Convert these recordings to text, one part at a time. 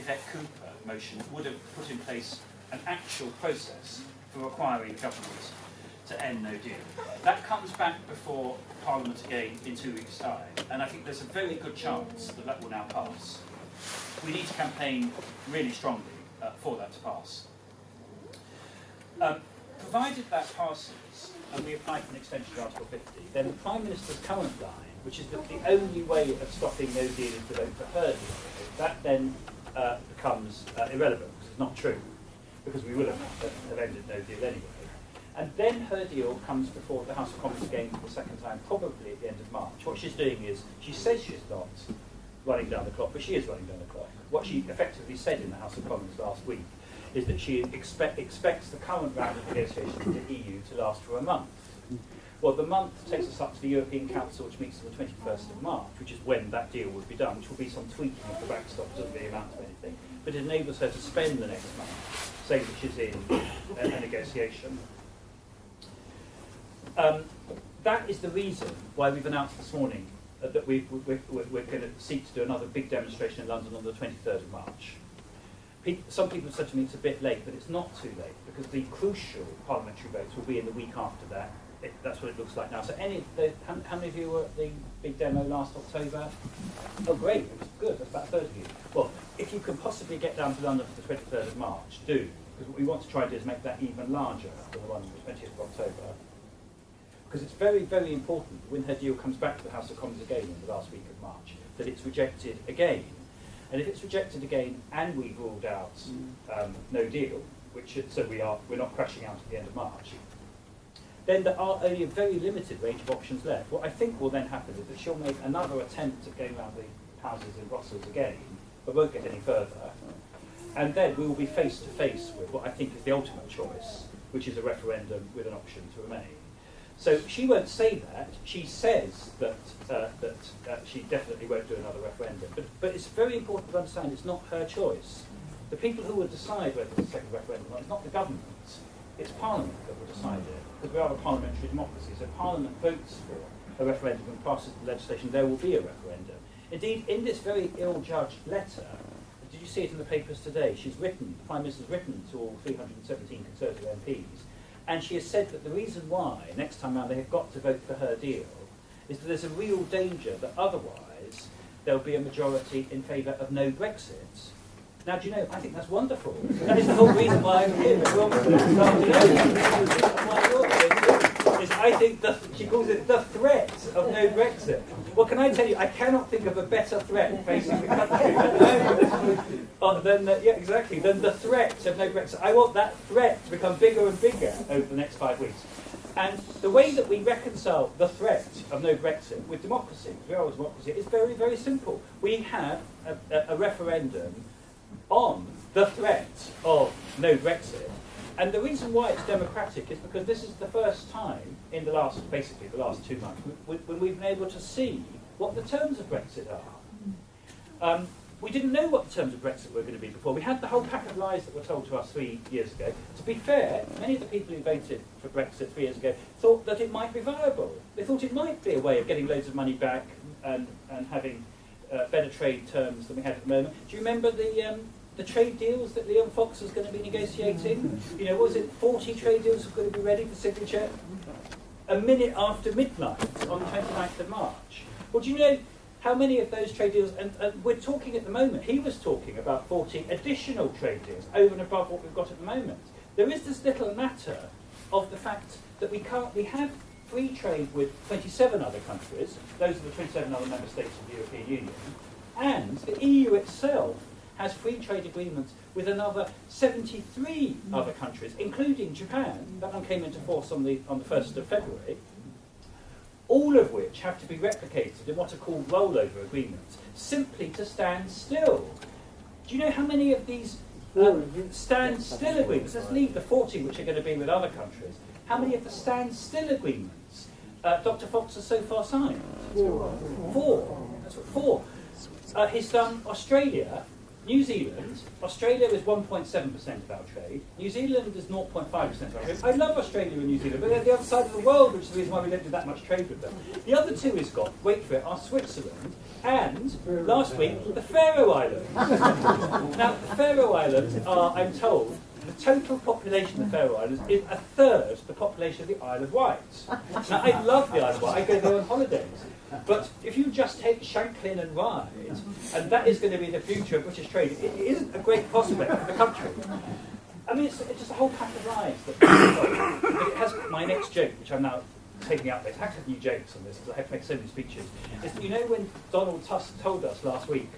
Yvette Cooper motion would have put in place an actual process for requiring government to end no deal. That comes back before Parliament again in 2 weeks' time, and I think there's a very good chance that that will now pass. We need to campaign really strongly for that to pass. Provided that passes, and we apply for an extension of Article 50, then the Prime Minister's current line, which is that the only way of stopping no deal is to vote for her deal, that then becomes irrelevant, because it's not true, because we will have ended no deal anyway. And then her deal comes before the House of Commons again for the second time, probably at the end of March. What she's doing is, she says she's not running down the clock, but she is running down the clock. What she effectively said in the House of Commons last week is that she expects the current round of negotiations with the EU to last for a month. Well, the month takes us up to the European Council, which meets on the 21st of March, which is when that deal would be done, which will be some tweaking of the backstop, doesn't really amount to anything, but it enables her to spend the next month saying that she's in a negotiation. That is the reason why we've announced this morning that we're going to seek to do another big demonstration in London on the 23rd of March. Some people have said to me it's a bit late, but it's not too late, because the crucial parliamentary votes will be in the week after that. That's what it looks like now. So how many of you were at the big demo last October? Oh great, it was good, that's about a third of you. Well, if you can possibly get down to London for the 23rd of March, do, because what we want to try and do is make that even larger than the one on the 20th of October. Because it's very, very important when her deal comes back to the House of Commons again in the last week of March, that it's rejected again. And if it's rejected again and we've ruled out no deal, so we're not crashing out at the end of March, then there are only a very limited range of options left. What I think will then happen is that she'll make another attempt at going around the houses in Brussels again, but won't get any further. And then we will be face to face with what I think is the ultimate choice, which is a referendum with an option to remain. So she won't say that. She says that she definitely won't do another referendum. But it's very important to understand it's not her choice. The people who will decide whether it's a second referendum or not, it's not the government. It's Parliament that will decide it. Because we are a parliamentary democracy. So Parliament votes for a referendum and passes the legislation, there will be a referendum. Indeed, in this very ill-judged letter, did you see it in the papers today? The Prime Minister's written to all 317 Conservative MPs, and she has said that the reason why, next time round, they have got to vote for her deal is that there's a real danger that otherwise there'll be a majority in favour of no Brexit. Now, do you know, I think that's wonderful. That is the whole reason why I'm here at Wilmslow this afternoon. I think she calls it the threat of no Brexit. Well, can I tell you, I cannot think of a better threat facing the country than the threat of no Brexit. I want that threat to become bigger and bigger over the next 5 weeks. And the way that we reconcile the threat of no Brexit with democracy, because we are a democracy, is very, very simple. We have a referendum on the threat of no Brexit. And the reason why it's democratic is because this is the first time in the last 2 months, when we've been able to see what the terms of Brexit are. We didn't know what the terms of Brexit were going to be before. We had the whole pack of lies that were told to us 3 years ago. To be fair, many of the people who voted for Brexit 3 years ago thought that it might be viable. They thought it might be a way of getting loads of money back and having better trade terms than we have at the moment. Do you remember the trade deals that Liam Fox was going to be negotiating? You know, was it 40 trade deals were going to be ready for signature a minute after midnight on the 29th of March? Well, do you know how many of those trade deals, and we're talking at the moment, he was talking about 40 additional trade deals over and above what we've got at the moment. There is this little matter of the fact that we have free trade with 27 other countries, those are the 27 other member states of the European Union, and the EU itself has free trade agreements with another 73 other countries, including Japan. That one came into force on the 1st of February. All of which have to be replicated in what are called rollover agreements, simply to stand still. Do you know how many of these stand still agreements, let's leave the 40 which are going to be with other countries, how many of the stand still agreements Dr. Fox has so far signed? 4. That's what, 4. He's done Australia, New Zealand, Australia is 1.7% of our trade. New Zealand is 0.5% of our trade. I love Australia and New Zealand, but they're the other side of the world, which is the reason why we don't do that much trade with them. The other two we've got, wait for it, are Switzerland and, last week, the Faroe Islands. Now, the Faroe Islands are, I'm told, the total population of the Faroe Islands is a third the population of the Isle of Wight. Now, I love the Isle of Wight. I go there on holidays. But if you just take Shanklin and ride, and that is going to be the future of British trade, it isn't a great prospect for the country. I mean, it's just a whole pack of lies. But it has my next joke, which I'm now taking out there. I have to have new jokes on this because I have to make so many speeches. Is, you know, when Donald Tusk told us last week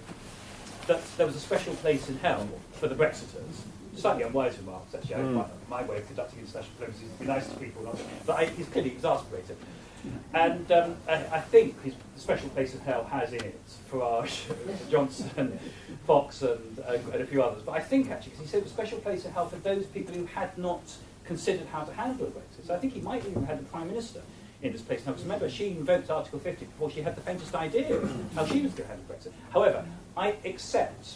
that there was a special place in hell for the Brexiters? Slightly unwise remarks, actually. My way of conducting international diplomacy is to be nice to people, but he's clearly exasperated. And I think his special place in hell has in it Farage, Johnson, Fox, and a few others. But I think actually, because he said a special place in hell for those people who had not considered how to handle Brexit. So I think he might even have had the Prime Minister in this place now. Because remember, she invoked Article 50 before she had the faintest idea of how she was going to handle Brexit. However, I accept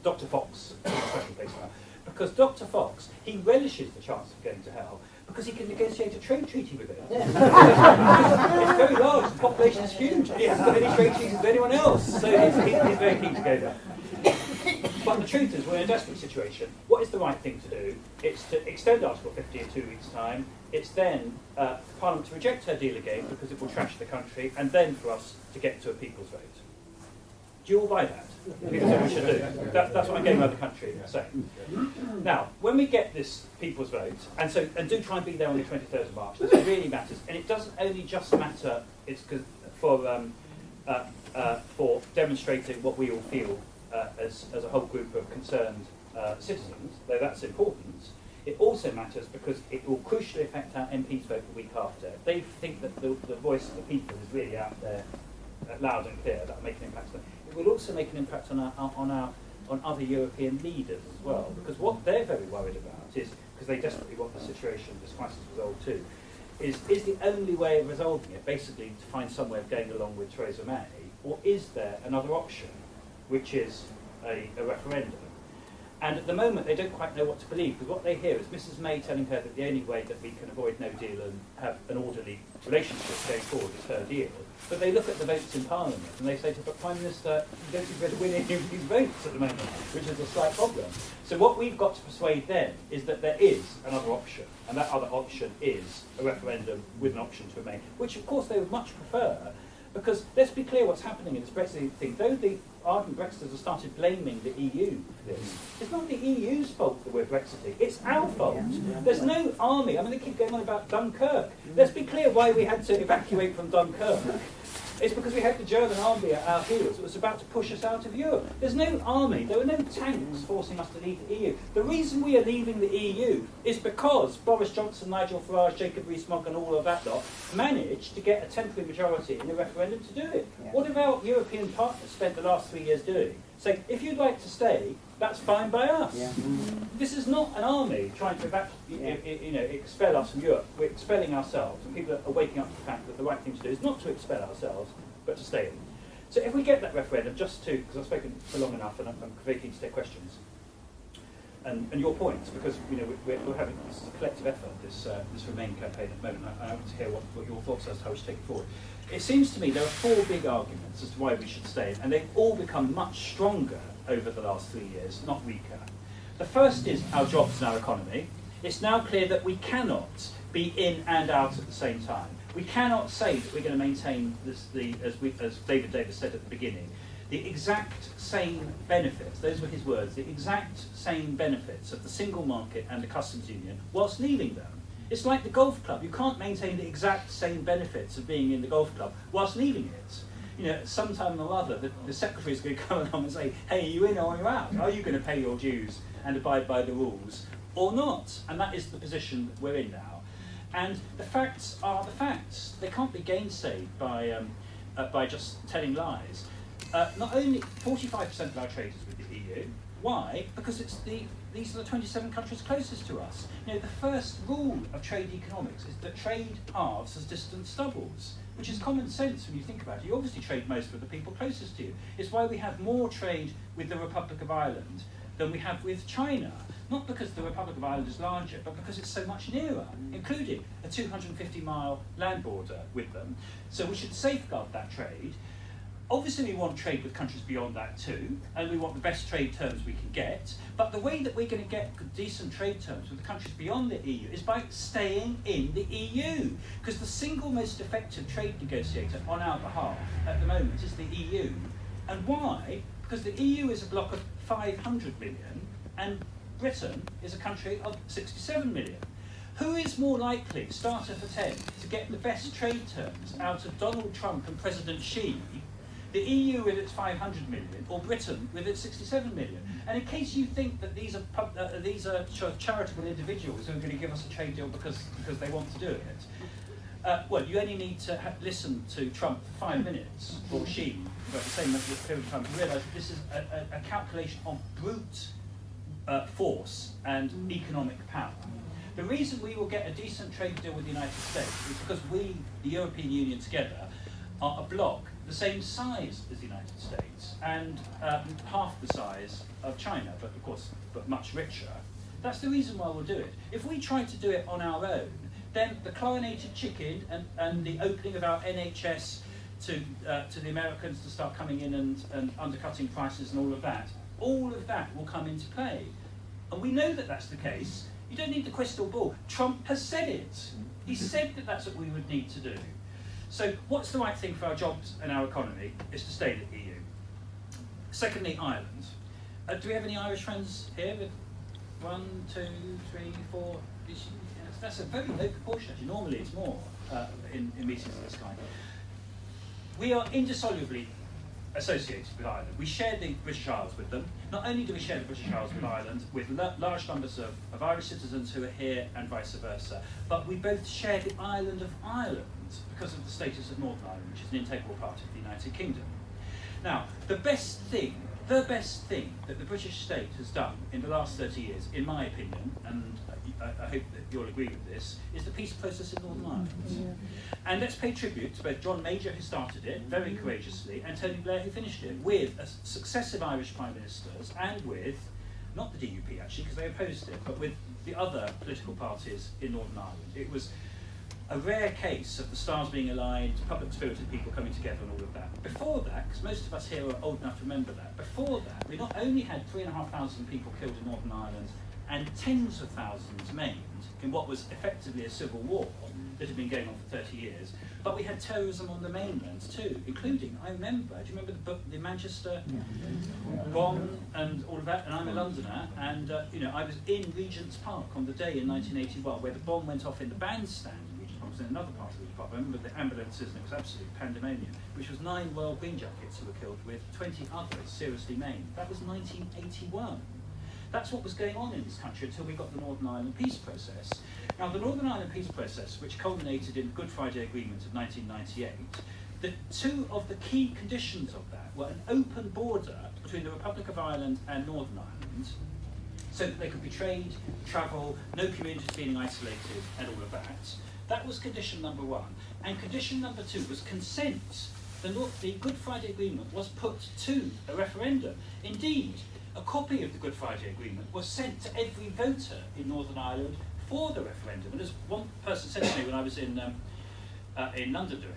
Dr. Fox in the special place in hell, because Dr. Fox, he relishes the chance of going to hell, because he can negotiate a trade treaty with it. It's very large, the population is huge, and he hasn't got any trade treaties with anyone else, so he's very keen to go there. But the truth is, we're in a desperate situation. What is the right thing to do? It's to extend Article 50 in 2 weeks' time. It's then for Parliament to reject her deal again, because it will trash the country, and then for us to get to a people's vote. Do you all buy that? Because that's what we should do. That's what I'm getting around the country saying. Now, when we get this people's vote, and do try and be there on the 23rd of March, this really matters. And it doesn't only just matter for demonstrating what we all feel as a whole group of concerned citizens, though that's important. It also matters because it will crucially affect our MPs' vote the week after. They think that the voice of the people is really out there, loud and clear. That will make an impact on them. It will also make an impact on other European leaders as well, because what they're very worried about is, because they desperately want the situation, this crisis resolved too, is the only way of resolving it basically to find some way of going along with Theresa May, or is there another option, which is a referendum? And at the moment, they don't quite know what to believe, because what they hear is Mrs May telling her that the only way that we can avoid no deal and have an orderly relationship going forward is her deal. But they look at the votes in Parliament and they say to the Prime Minister, you don't seem to be able to win any of these votes at the moment, which is a slight problem. So what we've got to persuade them is that there is another option, and that other option is a referendum with an option to remain, which of course they would much prefer, because let's be clear what's happening in this Brexit thing. Though the ardent Brexiters have started blaming the EU for this, it's not the EU's fault that we're Brexiting, it's our fault. There's no army. I mean, they keep going on about Dunkirk. Let's be clear why we had to evacuate from Dunkirk. It's because we had the German army at our heels. It was about to push us out of Europe. There's no army. There were no tanks forcing us to leave the EU. The reason we are leaving the EU is because Boris Johnson, Nigel Farage, Jacob Rees-Mogg and all of that lot managed to get a temporary majority in the referendum to do it. Yeah. What have our European partners spent the last 3 years doing? Saying, if you'd like to stay, that's fine by us. Yeah. This is not an army trying to expel us from Europe. We're expelling ourselves, and people are waking up to the fact that the right thing to do is not to expel ourselves, but to stay in. So if we get that referendum, because I've spoken for long enough, and I'm very keen to take questions, and your points, because we're having this collective effort, this Remain campaign at the moment. I want to hear what your thoughts are as to how we should take it forward. It seems to me there are 4 big arguments as to why we should stay, and they've all become much stronger over the last 3 years, not weaker. The first is our jobs and our economy. It's now clear that we cannot be in and out at the same time. We cannot say that we're going to maintain as David Davis said at the beginning, the exact same benefits, those were his words, the exact same benefits of the single market and the customs union whilst leaving them. It's like the golf club. You can't maintain the exact same benefits of being in the golf club whilst leaving it. Sometime or other, the secretary is going to come along and say, hey, are you in or are you out? Are you going to pay your dues and abide by the rules or not? And that is the position that we're in now. And the facts are the facts. They can't be gainsaid by just telling lies. not only 45% of our trade is with the EU. Why? Because these are the 27 countries closest to us. You know, the first rule of trade economics is that trade halves as distance doubles, which is common sense when you think about it. You obviously trade most with the people closest to you. It's why we have more trade with the Republic of Ireland than we have with China. Not because the Republic of Ireland is larger, but because it's so much nearer, including a 250-mile land border with them. So we should safeguard that trade. Obviously, we want trade with countries beyond that too, and we want the best trade terms we can get. But the way that we're going to get decent trade terms with the countries beyond the EU is by staying in the EU. Because the single most effective trade negotiator on our behalf at the moment is the EU. And why? Because the EU is a bloc of 500 million, and Britain is a country of 67 million. Who is more likely, starter for 10, to get the best trade terms out of Donald Trump and President Xi? The EU with its 500 million, or Britain with its 67 million. And in case you think that these are sort of charitable individuals who are going to give us a trade deal because they want to do it, well, you only need to listen to Trump for 5 minutes, or Xi, for the same period of time, to realise that this is a calculation of brute force and economic power. The reason we will get a decent trade deal with the United States is because we, the European Union together, are a bloc the same size as the United States and half the size of China, but of course, but much richer. That's the reason why we'll do it. If we try to do it on our own, then the chlorinated chicken and the opening of our NHS to the Americans to start coming in and undercutting prices and all of that will come into play. And we know that that's the case. You don't need the crystal ball. Trump has said it. He said that that's what we would need to do. So what's the right thing for our jobs and our economy is to stay in the EU. Secondly, Ireland. Do we have any Irish friends here? With 1, 2, 3, 4? That's a very low proportion, actually. Normally it's more in meetings of this kind. We are indissolubly associated with Ireland. We share the British Isles with them. Not only do we share the British Isles with Ireland, with large numbers of Irish citizens who are here and vice versa, but we both share the island of Ireland because of the status of Northern Ireland, which is an integral part of the United Kingdom. Now, the best thing that the British state has done in the last 30 years, in my opinion, and I hope that you'll agree with this, is the peace process in Northern Ireland. Yeah. And let's pay tribute to both John Major, who started it very courageously, and Tony Blair, who finished it, with successive Irish prime ministers and with, not the DUP actually, because they opposed it, but with the other political parties in Northern Ireland. It was a rare case of the stars being aligned, public-spirited people coming together and all of that. Before that, because most of us here are old enough to remember that, before that, we not only had 3,500 people killed in Northern Ireland and tens of thousands maimed in what was effectively a civil war that had been going on for 30 years, but we had terrorism on the mainland too, including, I remember, do you remember the Manchester bomb and all of that? And I'm a Londoner, and I was in Regent's Park on the day in 1981 where the bomb went off in the bandstand. I was in another part of the park. I remember the ambulances, and it was absolute pandemonium, which was 9 Royal Green Jackets who were killed with 20 others seriously maimed. That was 1981. That's what was going on in this country until we got the Northern Ireland peace process. Now, the Northern Ireland peace process, which culminated in the Good Friday Agreement of 1998, the two of the key conditions of that were an open border between the Republic of Ireland and Northern Ireland, so that there could be trade, travel, no communities being isolated, and all of that. That was condition number 1. And condition number 2 was consent. The Good Friday Agreement was put to a referendum. Indeed, a copy of the Good Friday Agreement was sent to every voter in Northern Ireland for the referendum. And as one person said to me when I was in Londonderry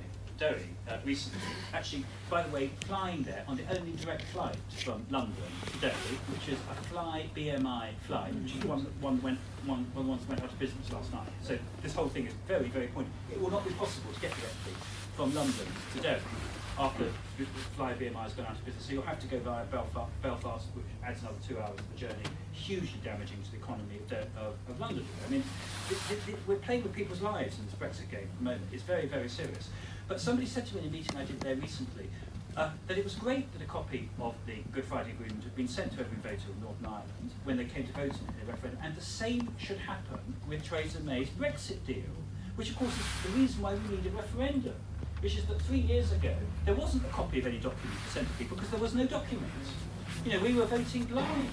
recently, actually, by the way, flying there on the only direct flight from London to Derry, which is a Fly BMI flight, which is one that went out of business last night. So this whole thing is very, very pointed. It will not be possible to get directly from London to Derry after Fly BMI has gone out of business. So you'll have to go via Belfast, which adds another 2 hours of the journey, hugely damaging to the economy of London. I mean, we're playing with people's lives in this Brexit game at the moment. It's very, very serious. But somebody said to me in a meeting I did there recently that it was great that a copy of the Good Friday Agreement had been sent to every voter of Northern Ireland when they came to vote in a referendum, and the same should happen with Theresa May's Brexit deal, which of course is the reason why we need a referendum. which is that 3 years ago, there wasn't a copy of any document to send to people because there was no document. You know, we were voting blind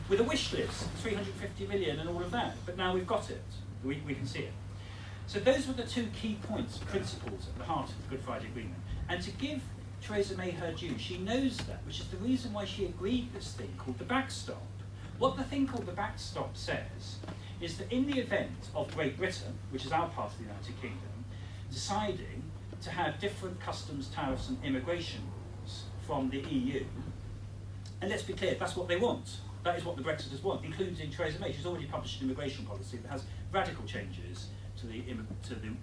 with a wish list, 350 million and all of that, but now we've got it. We can see it. So those were the two key points, principles at the heart of the Good Friday Agreement. And to give Theresa May her due, she knows that, which is the reason why she agreed this thing called the backstop. What the thing called the backstop says is that in the event of Great Britain, which is our part of the United Kingdom, deciding to have different customs, tariffs and immigration rules from the EU, and let's be clear, that's what they want. That is what the Brexiters want, including Theresa May. She's already published an immigration policy that has radical changes to the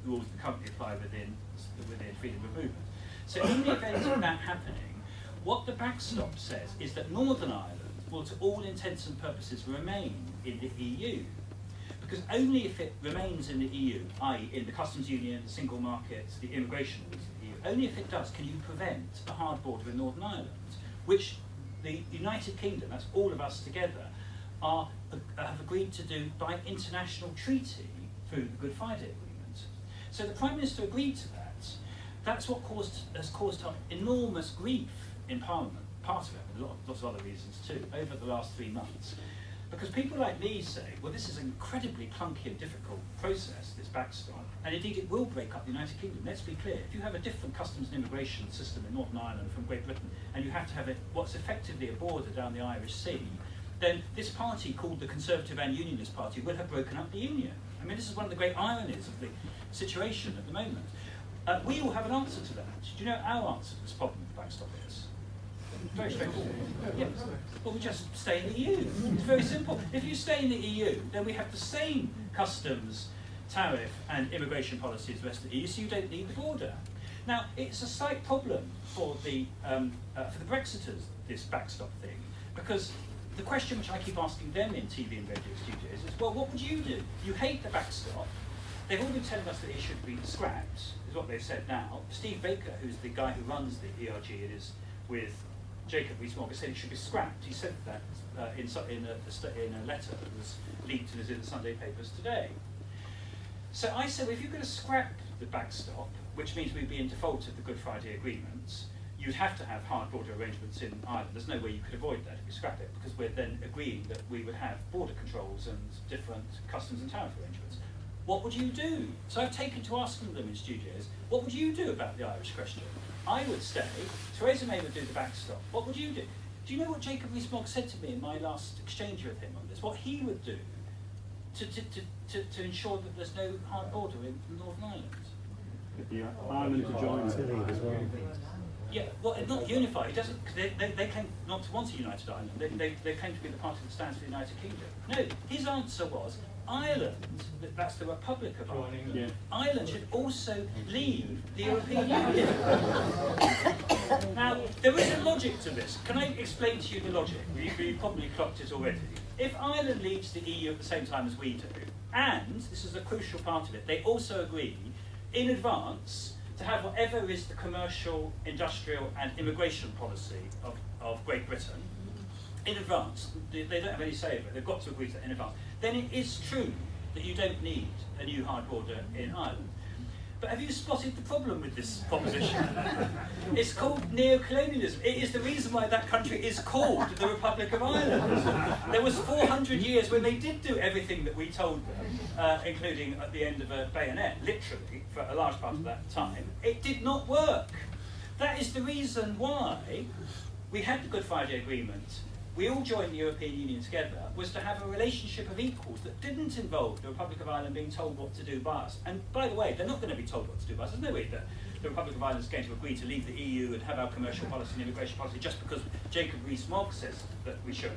rules that currently apply within freedom of movement. So in the event of that happening, what the backstop says is that Northern Ireland will, to all intents and purposes, remain in the EU. Because only if it remains in the EU, i.e. in the customs union, the single market, the immigration rules of the EU, only if it does can you prevent a hard border in Northern Ireland, which the United Kingdom, that's all of us together, have agreed to do by international treaty through the Good Friday Agreement. So the Prime Minister agreed to that. That's what has caused her enormous grief in Parliament, part of it, but lots of other reasons too, over the last 3 months. Because people like me say, well, this is an incredibly clunky and difficult process, this backstop, and indeed it will break up the United Kingdom. Let's be clear, if you have a different customs and immigration system in Northern Ireland from Great Britain, and you have to have what's effectively a border down the Irish Sea, then this party called the Conservative and Unionist Party will have broken up the Union. I mean, this is one of the great ironies of the situation at the moment. We all have an answer to that. Do you know our answer to this problem with the backstop is? Very straightforward. Yes. Well, we just stay in the EU. It's very simple. If you stay in the EU, then we have the same customs, tariff, and immigration policy as the rest of the EU, so you don't need the border. Now, it's a slight problem for the Brexiters, this backstop thing, because the question which I keep asking them in TV and radio studios is, well, what would you do? You hate the backstop. They've all been telling us that it should be scrapped, is what they've said now. Steve Baker, who's the guy who runs the ERG, it is with Jacob Rees-Mogg, said it should be scrapped. He said that in a letter that was leaked and is in the Sunday papers today. So I said, well, if you're going to scrap the backstop, which means we'd be in default of the Good Friday Agreement, you'd have to have hard border arrangements in Ireland. There's no way you could avoid that if you scrap it, because we're then agreeing that we would have border controls and different customs and tariff arrangements. What would you do? So I've taken to asking them in studios, what would you do about the Irish question? I would stay, Theresa May would do the backstop. What would you do? Do you know what Jacob Rees-Mogg said to me in my last exchange with him on this? What he would do to ensure that there's no hard border in Northern Ireland? Yeah, Ireland to join as well. Yeah, well, not unified. It doesn't. They claim not to want a united Ireland. They claim to be the party that stands for the United Kingdom. No, his answer was Ireland. That's the Republic of Ireland. Yeah. Ireland should also leave the European Union. Now, there is a logic to this. Can I explain to you the logic? You probably clocked it already. If Ireland leaves the EU at the same time as we do, and this is a crucial part of it, they also agree in advance to have whatever is the commercial, industrial and immigration policy of Great Britain in advance. They don't have any say over it, they've got to agree to that in advance. Then it is true that you don't need a new hard border in Ireland. But have you spotted the problem with this proposition? It's called neocolonialism. It is the reason why that country is called the Republic of Ireland. There was 400 years when they did do everything that we told them, including at the end of a bayonet, literally, for a large part of that time. It did not work. That is the reason why we had the Good Friday Agreement. We all joined the European Union together, was to have a relationship of equals that didn't involve the Republic of Ireland being told what to do by us. And by the way, they're not going to be told what to do by us. There's no way that the Republic of Ireland is going to agree to leave the EU and have our commercial policy and immigration policy just because Jacob Rees-Mogg says that we should.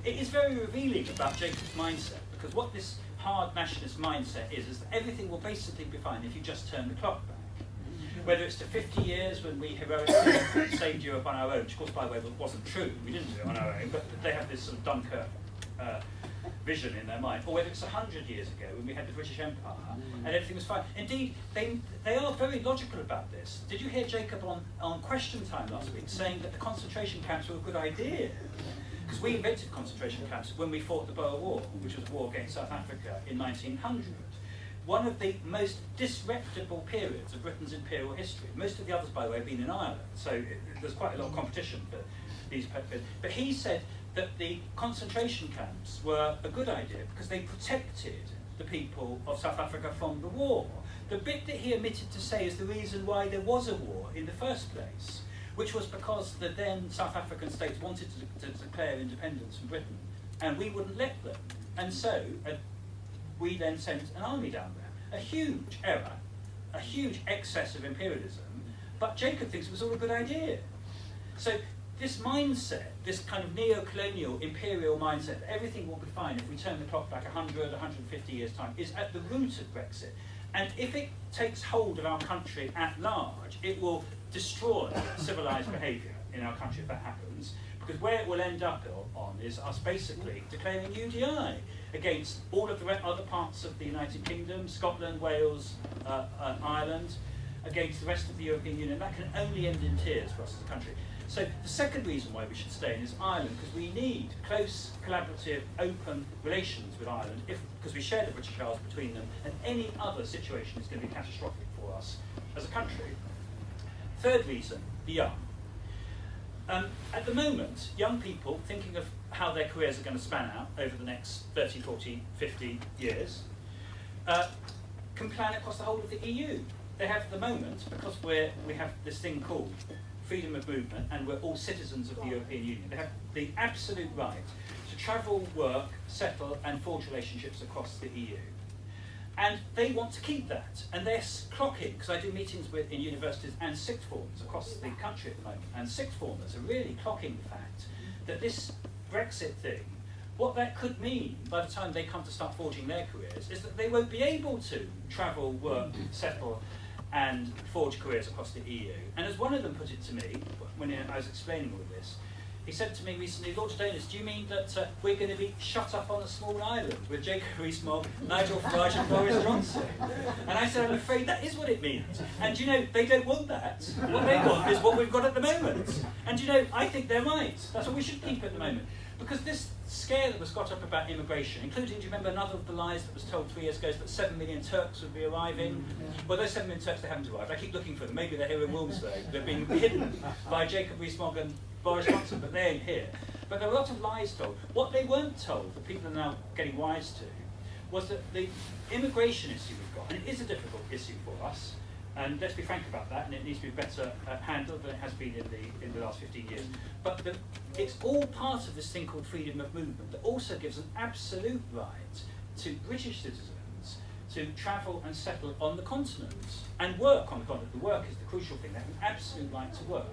It is very revealing about Jacob's mindset, because what this hard nationalist mindset is that everything will basically be fine if you just turn the clock back. Whether it's to 50 years when we heroically saved Europe on our own, which of course, by the way, wasn't true, we didn't do it on our own, but they have this sort of Dunkirk vision in their mind, or whether it's 100 years ago when we had the British Empire and everything was fine. Indeed, they are very logical about this. Did you hear Jacob on Question Time last week saying that the concentration camps were a good idea? Because we invented concentration camps when we fought the Boer War, which was a war against South Africa in 1900. one of the most disreputable periods of Britain's imperial history. Most of the others, by the way, have been in Ireland, so there's quite a lot of competition for these periods. But he said that the concentration camps were a good idea because they protected the people of South Africa from the war. The bit that he omitted to say is the reason why there was a war in the first place, which was because the then South African states wanted to declare independence from Britain, and we wouldn't let them. And so we then sent an army down there. A huge error, a huge excess of imperialism, but Jacob thinks it was all a good idea. So this mindset, this kind of neo-colonial imperial mindset, that everything will be fine if we turn the clock back 100, 150 years' time, is at the root of Brexit. And if it takes hold of our country at large, it will destroy civilised behaviour in our country if that happens, because where it will end up on is us basically declaring UDI against all of the other parts of the United Kingdom, Scotland, Wales, Ireland, against the rest of the European Union. That can only end in tears for us as a country. So the second reason why we should stay in is Ireland, because we need close, collaborative, open relations with Ireland, because we share the British Isles between them, and any other situation is going to be catastrophic for us as a country. Third reason, the young. At the moment, young people thinking of how their careers are going to span out over the next 30, 40, 50 years can plan across the whole of the EU. They have at the moment, because we have this thing called freedom of movement and we're all citizens of the European Union, they have the absolute right to travel, work, settle and forge relationships across the EU. And they want to keep that, and they're clocking, because I do meetings in universities and sixth formers across the country at the moment, and sixth formers are really clocking the fact that this Brexit thing, what that could mean by the time they come to start forging their careers is that they won't be able to travel, work, settle and forge careers across the EU. And as one of them put it to me, when I was explaining all of this, he said to me recently, Lord Adonis, do you mean that we're going to be shut up on a small island with Jacob Rees-Mogg, Nigel Farage and Boris Johnson? And I said, I'm afraid that is what it means. And you know, they don't want that. What they want is what we've got at the moment. And you know, I think they're right. That's what we should keep at the moment. Because this scare that was got up about immigration, including, do you remember another of the lies that was told 3 years ago, is that 7 million Turks would be arriving? Well, those 7 million Turks, they haven't arrived. I keep looking for them. Maybe they're here in Wilmslow. They're being hidden by Jacob Rees-Mogg and Boris Johnson, but they ain't here. But there were a lot of lies told. What they weren't told, that people are now getting wise to, was that the immigration issue we've got, and it is a difficult issue for us, and let's be frank about that, and it needs to be better handled than it has been in the last 15 years. But it's all part of this thing called freedom of movement that also gives an absolute right to British citizens to travel and settle on the continent and work on the continent. The work is the crucial thing. They have an absolute right to work.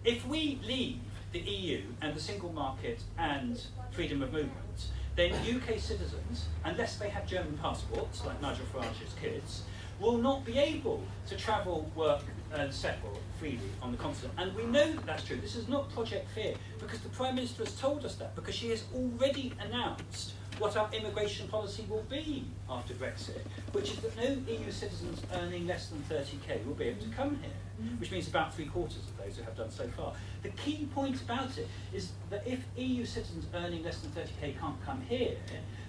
If we leave the EU and the single market and freedom of movement, then UK citizens, unless they have German passports, like Nigel Farage's kids, will not be able to travel, work and settle freely on the continent. And we know that that's true. This is not Project Fear, because the Prime Minister has told us that, because she has already announced what our immigration policy will be after Brexit, which is that no EU citizens earning less than 30k will be able to come here, which means about 3/4 of those who have done so far. The key point about it is that if EU citizens earning less than 30k can't come here,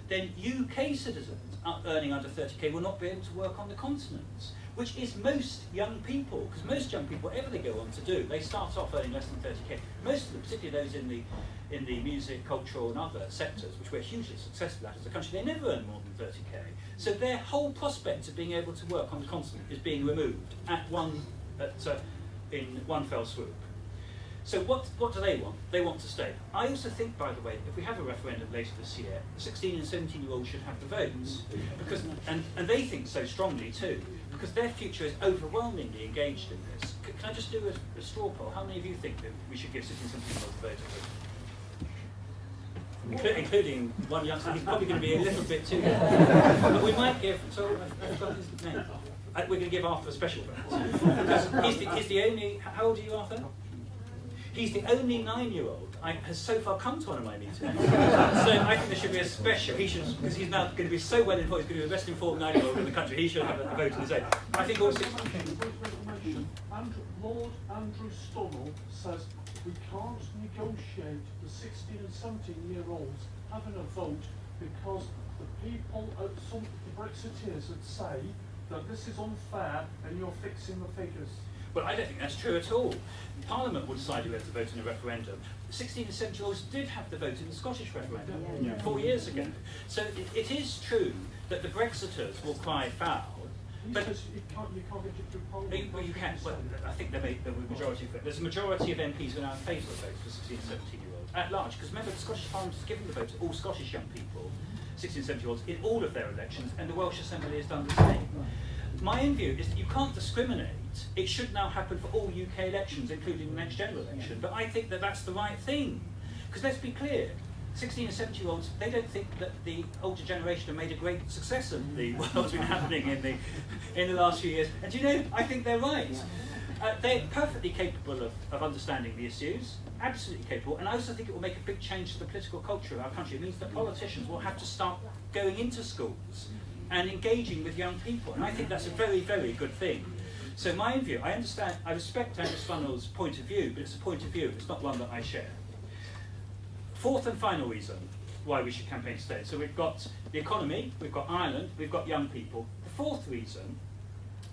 then UK citizens earning under 30k will not be able to work on the continent, which is most young people, because most young people, whatever they go on to do, they start off earning less than 30k. Most of them, particularly those in the music, cultural and other sectors, which we're hugely successful at as a country, they never earn more than 30k. So their whole prospect of being able to work on the continent is being removed in one fell swoop. So what do they want? They want to stay. I also think, by the way, if we have a referendum later this year, 16 and 17-year-olds should have the votes, because and they think so strongly too, because their future is overwhelmingly engaged in this. Can I just do a straw poll? How many of you think that we should give 16 and 17-year-olds the vote? Including one youngster. He's probably going to be a little bit too young. But we might give, so I've got his name. We're going to give Arthur a special vote. Because he's the only, how old are you, Arthur? He's the only 9-year-old has so far come to one of my meetings. So I think there should be a special, he should, because he's now going to be so well informed, he's going to be the best informed 9-year-old in the country, he should have a vote in his own. I think also... Lord Andrew Stunnell says we can't negotiate the 16 and 17-year-olds having a vote because the people, some Brexiteers would say that this is unfair and you're fixing the figures. Well, I don't think that's true at all. Parliament will decide who has to vote in a referendum. 16 and 17-year-olds did have the vote in the Scottish referendum 4 years ago. So it is true that the Brexiters will cry foul. But you can't get it through Parliament. well, you can. Well, I think there will be a majority of it. There's a majority of MPs who are now in favour of votes for 16 and 17-year-olds at large. Because remember, the Scottish Parliament has given the vote to all Scottish young people, 16 and 17-year-olds, in all of their elections, and the Welsh Assembly has done the same. My own view is that you can't discriminate. It should now happen for all UK elections, including the next general election. But I think that that's the right thing. Because let's be clear, 16 and 17-year-olds, they don't think that the older generation have made a great success of what's been happening in the last few years. And do you know, I think they're right. They're perfectly capable of understanding the issues, absolutely capable. And I also think it will make a big change to the political culture of our country. It means that politicians will have to start going into schools and engaging with young people. And I think that's a very, very good thing. So my view, I respect Angus Funnell's point of view, but it's a point of view, it's not one that I share. Fourth and final reason why we should campaign to stay. So we've got the economy, we've got Ireland, we've got young people. The fourth reason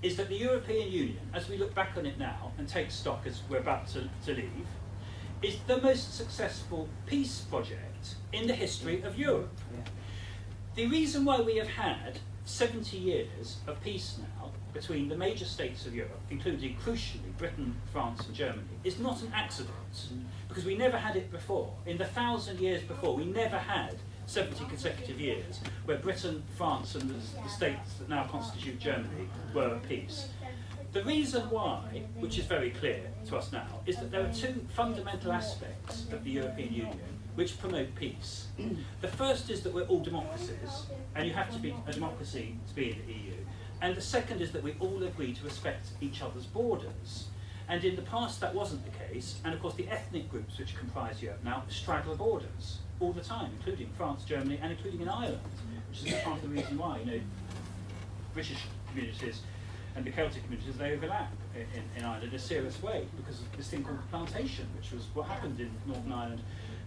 is that the European Union, as we look back on it now and take stock as we're about to leave, is the most successful peace project in the history of Europe. The reason why we have had 70 years of peace now between the major states of Europe, including crucially Britain, France and Germany, is not an accident, because we never had it before. In the 1,000 years before, we never had 70 consecutive years where Britain, France and the states that now constitute Germany were at peace. The reason why, which is very clear to us now, is that there are two fundamental aspects of the European Union which promote peace. The first is that we're all democracies, and you have to be a democracy to be in the EU. And the second is that we all agree to respect each other's borders. And in the past that wasn't the case, and of course the ethnic groups which comprise Europe now straddle borders all the time, including France, Germany, and including in Ireland, which is part of the reason why, British communities and the Celtic communities, they overlap in Ireland in a serious way because of this thing called the plantation, which was what happened in Northern Ireland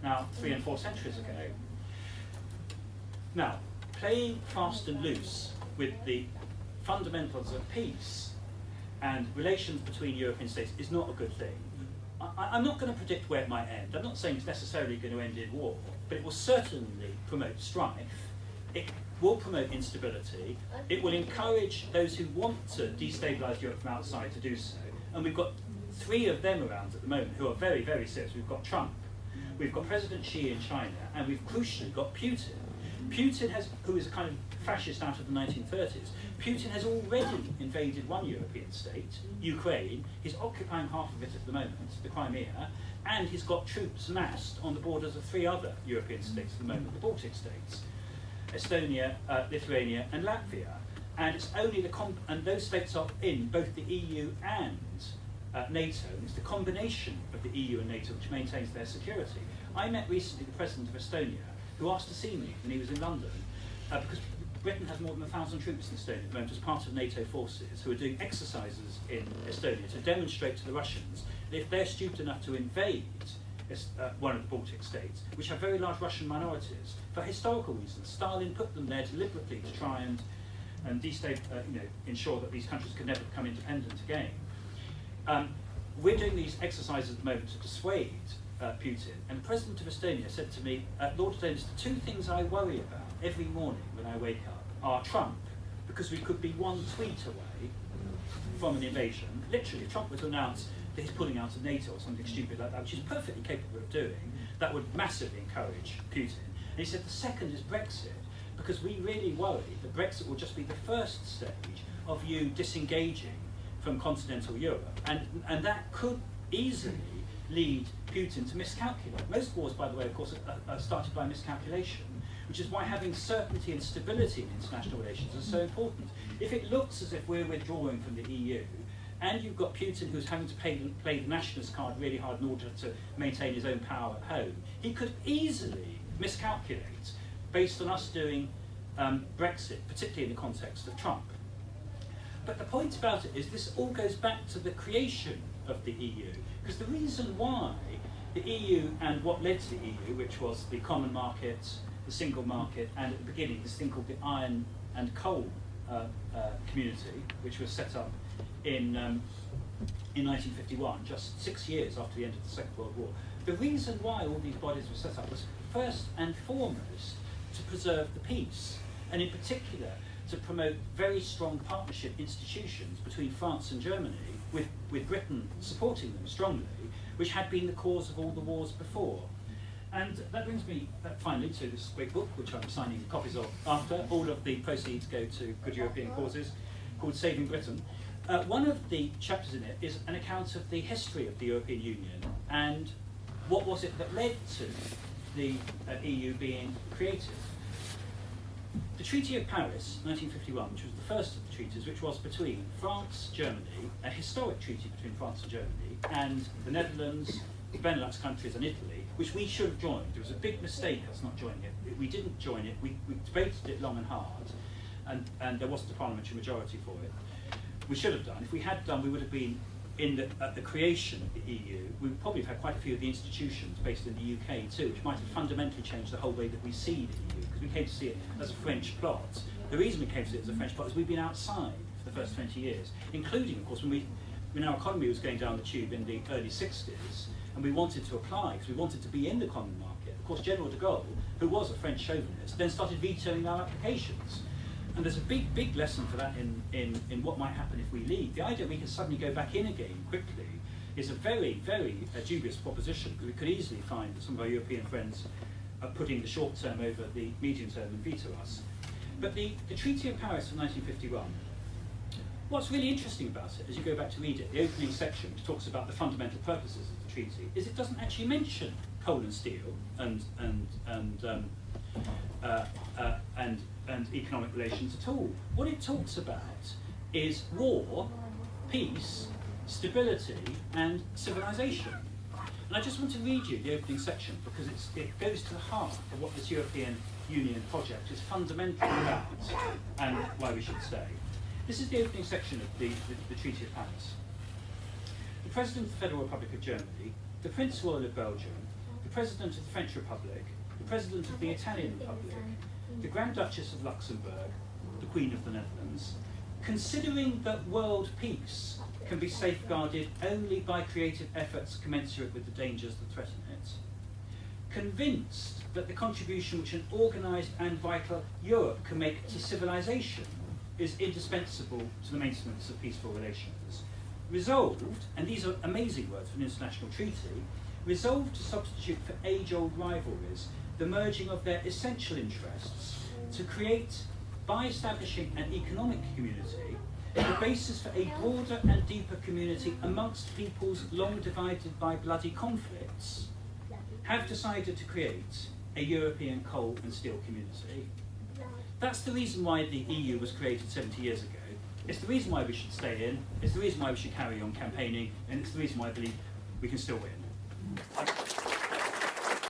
now 3 and 4 centuries ago. Now, playing fast and loose with the fundamentals of peace and relations between European states is not a good thing. I'm not going to predict where it might end. I'm not saying it's necessarily going to end in war, but it will certainly promote strife. It will promote instability. It will encourage those who want to destabilise Europe from outside to do so. And we've got 3 of them around at the moment who are very, very serious. We've got Trump, we've got President Xi in China, and we've crucially got Putin. Putin who is a kind of fascist out of the 1930s, Putin has already invaded one European state, Ukraine. He's occupying half of it at the moment, the Crimea, and he's got troops massed on the borders of 3 other European states at the moment, the Baltic states, Estonia, Lithuania and Latvia. And it's only and those states are in both the EU and NATO. It's the combination of the EU and NATO which maintains their security. I met recently the President of Estonia, who asked to see me when he was in London, because Britain has more than 1,000 troops in Estonia at the moment as part of NATO forces who are doing exercises in Estonia to demonstrate to the Russians that if they're stupid enough to invade one of the Baltic states, which have very large Russian minorities, for historical reasons, Stalin put them there deliberately to try and ensure that these countries could never become independent again. We're doing these exercises at the moment to dissuade Putin, and the President of Estonia said to me, Lord Adonis, the 2 things I worry about every morning when I wake up are Trump, because we could be 1 tweet away from an invasion. Literally, if Trump were to announce that he's pulling out of NATO or something stupid like that, which he's perfectly capable of doing, that would massively encourage Putin. And he said the second is Brexit, because we really worry that Brexit will just be the first stage of you disengaging from continental Europe, and that could easily lead Putin to miscalculate. Most wars, by the way, of course, are started by miscalculation, which is why having certainty and stability in international relations is so important. If it looks as if we're withdrawing from the EU, and you've got Putin who's having to play the nationalist card really hard in order to maintain his own power at home, he could easily miscalculate based on us doing Brexit, particularly in the context of Trump. But the point about it is this all goes back to the creation of the EU, because the reason why the EU and what led to the EU, which was the common market the single market, and at the beginning this thing called the iron and coal community, which was set up in 1951, just 6 years after the end of the Second World War. The reason why all these bodies were set up was first and foremost to preserve the peace, and in particular to promote very strong partnership institutions between France and Germany, with Britain supporting them strongly, which had been the cause of all the wars before. And that brings me finally to this great book, which I'm signing copies of after. All of the proceeds go to good European causes, called Saving Britain. One of the chapters in it is an account of the history of the European Union and what was it that led to the EU being created. The Treaty of Paris, 1951, which was the first of the treaties, which was between France, Germany, a historic treaty between France and Germany, and the Netherlands, the Benelux countries and Italy, which we should have joined. It was a big mistake us not joining it. We didn't join it. We debated it long and hard, and there wasn't a parliamentary majority for it. We should have done. If we had done, we would have been at the creation of the EU. We would probably have had quite a few of the institutions based in the UK too, which might have fundamentally changed the whole way that we see the EU, because we came to see it as a French plot. The reason we came to see it as a French plot is we've been outside for the first 20 years, including, of course, when our economy was going down the tube in the early 60s, and we wanted to apply, because we wanted to be in the common market. Of course, General de Gaulle, who was a French chauvinist, then started vetoing our applications. And there's a big lesson for that in what might happen if we leave. The idea we can suddenly go back in again quickly is a very dubious proposition, because we could easily find that some of our European friends are putting the short term over the medium term and veto us. But the Treaty of Paris of 1951, what's really interesting about it, as you go back to read it, the opening section, which talks about the fundamental purposes of the treaty, is it doesn't actually mention coal and steel and economic relations at all. What it talks about is war, peace, stability, and civilization. And I just want to read you the opening section, because it goes to the heart of what this European Union project is fundamentally about and why we should stay. This is the opening section of the Treaty of Paris. The President of the Federal Republic of Germany, the Prince Royal of Belgium, the President of the French Republic, the President of the Italian Republic, the Grand Duchess of Luxembourg, the Queen of the Netherlands, considering that world peace can be safeguarded only by creative efforts commensurate with the dangers that threaten it, convinced that the contribution which an organised and vital Europe can make to civilization is indispensable to the maintenance of peaceful relations, resolved, and these are amazing words for an international treaty, resolved to substitute for age-old rivalries the merging of their essential interests to create, by establishing an economic community, the basis for a broader and deeper community amongst peoples long divided by bloody conflicts, have decided to create a European coal and steel community. That's the reason why the EU was created 70 years ago. It's the reason why we should stay in, it's the reason why we should carry on campaigning, and it's the reason why I believe we can still win.